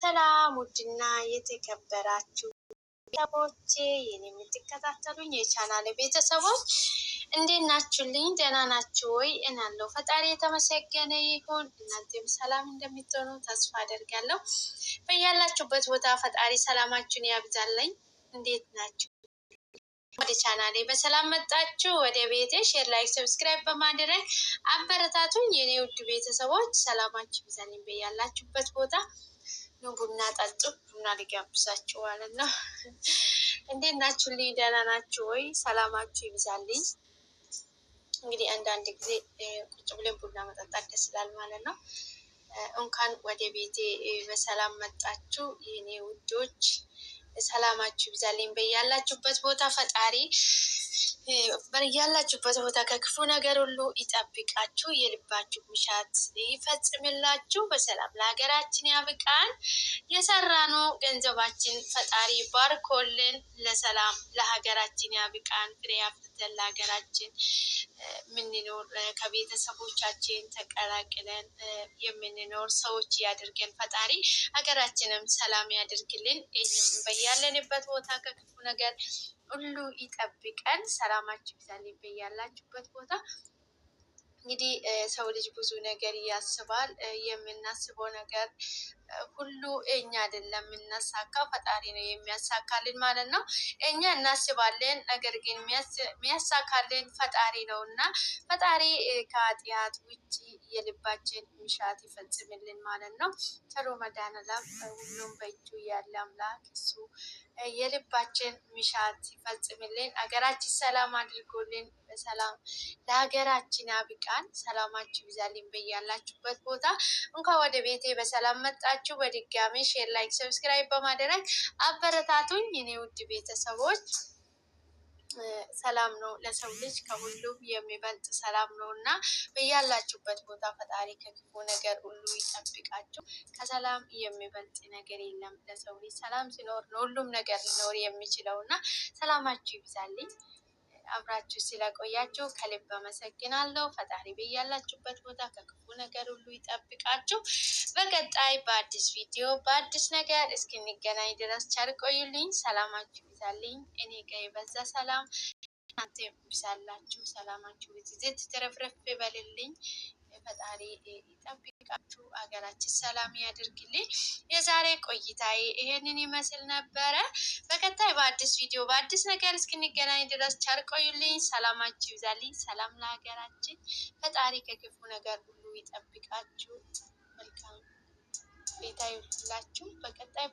ሰላም ውድና የተከበራችሁ ቤተሰቦቼ የኔ የምትከታተሉኝ የቻናሌ ቤተሰቦች እንዴት ናችሁልኝ? ደህና ናችሁ ወይ? እናለሁ ፈጣሪ የተመሰገነ ይሁን። እናንተም ሰላም እንደምትሆኑ ተስፋ አደርጋለሁ። በያላችሁበት ቦታ ፈጣሪ ሰላማችሁን ያብዛልኝ። እንዴት ናችሁ? ወደ ቻናሌ በሰላም መጣችሁ። ወደ ቤቴ ሼር፣ ላይክ፣ ሰብስክራይብ በማድረግ አበረታቱኝ የኔ ውድ ቤተሰቦች። ሰላማችሁ ይብዛልኝ በያላችሁበት ቦታ። ቡና ጠጡ። ቡና ልጋብዛችሁ ማለት ነው። እንዴት ናችሁልኝ? ደህና ናችሁ ወይ? ሰላማችሁ ይብዛልኝ። እንግዲህ አንዳንድ ጊዜ ቁጭ ብለን ቡና መጠጣት ደስ ይላል ማለት ነው። እንኳን ወደ ቤቴ በሰላም መጣችሁ የኔ ውዶች። ሰላማችሁ ይብዛልኝ በያላችሁበት ቦታ ፈጣሪ በያላችሁበት ቦታ ከክፉ ነገር ሁሉ ይጠብቃችሁ፣ የልባችሁ ምሻት ይፈጽምላችሁ፣ በሰላም ለሀገራችን ያብቃን። የሰራነው ገንዘባችን ፈጣሪ ባርኮልን ለሰላም ለሀገራችን ያብቃን። ፍሬ አፍርተን ለሀገራችን የምንኖር ከቤተሰቦቻችን ተቀላቅለን የምንኖር ሰዎች ያድርገን ፈጣሪ። ሀገራችንም ሰላም ያድርግልን። በያለንበት ቦታ ከክፉ ነገር ሁሉ ይጠብቀን። ሰላማችሁ ይብዛልኝ በያላችሁበት ቦታ። እንግዲህ ሰው ልጅ ብዙ ነገር ያስባል። የምናስበው ነገር ሁሉ እኛ አይደለም የምናሳካው፣ ፈጣሪ ነው የሚያሳካልን ማለት ነው። እኛ እናስባለን፣ ነገር ግን የሚያሳካልን ፈጣሪ ነው እና ፈጣሪ ከኃጢአት ውጭ የልባችን ምሻት ይፈጽምልን ማለት ነው። ቸሩ መድኃኔዓለም ሁሉም በእጁ ያለ አምላክ እሱ የልባችን ምሻት ይፈጽምልን። ሀገራችን ሰላም አድርጎልን በሰላም ለሀገራችን ያብቃን። ሰላማችሁ ይብዛልኝ በያላችሁበት ቦታ። እንኳን ወደ ቤቴ በሰላም መጣችሁ። በድጋሚ ሼር፣ ላይክ፣ ሰብስክራይብ በማድረግ አበረታቱኝ የኔ ውድ ቤተሰቦች። ሰላም ነው ለሰው ልጅ ከሁሉም የሚበልጥ ሰላም ነው እና በያላችሁበት ቦታ ፈጣሪ ከክፉ ነገር ሁሉ ይጠብቃችሁ። ከሰላም የሚበልጥ ነገር የለም። ለሰው ልጅ ሰላም ሲኖር ነው ሁሉም ነገር ሊኖር የሚችለው እና ሰላማችሁ ይብዛልኝ። አብራችሁ ስለቆያችሁ ከልብ አመሰግናለሁ። ፈጣሪ በያላችሁበት ቦታ ከክፉ ነገር ሁሉ ይጠብቃችሁ። በቀጣይ በአዲስ ቪዲዮ በአዲስ ነገር እስክንገናኝ ድረስ ቸር ቆዩልኝ። ሰላማችሁ ይብዛልኝ። እኔ ጋር የበዛ ሰላም እናንተ ይብዛላችሁ። ሰላማችሁ ብዝት ትረፍረፍ ይበልልኝ። ፈጣሪ ይጠብቃችሁ። ሀገራችን ሰላም ያድርግልኝ። የዛሬ ቆይታዬ ይሄንን ይመስል ነበረ። በቀጣይ በአዲስ ቪዲዮ በአዲስ ነገር እስክንገናኝ ድረስ ቸር ቆዩልኝ። ሰላማችሁ ይብዛልኝ። ሰላም ለሀገራችን። ፈጣሪ ከክፉ ነገር ሁሉ ይጠብቃችሁ። መልካም ቤታ ይሁንላችሁ። በቀጣይ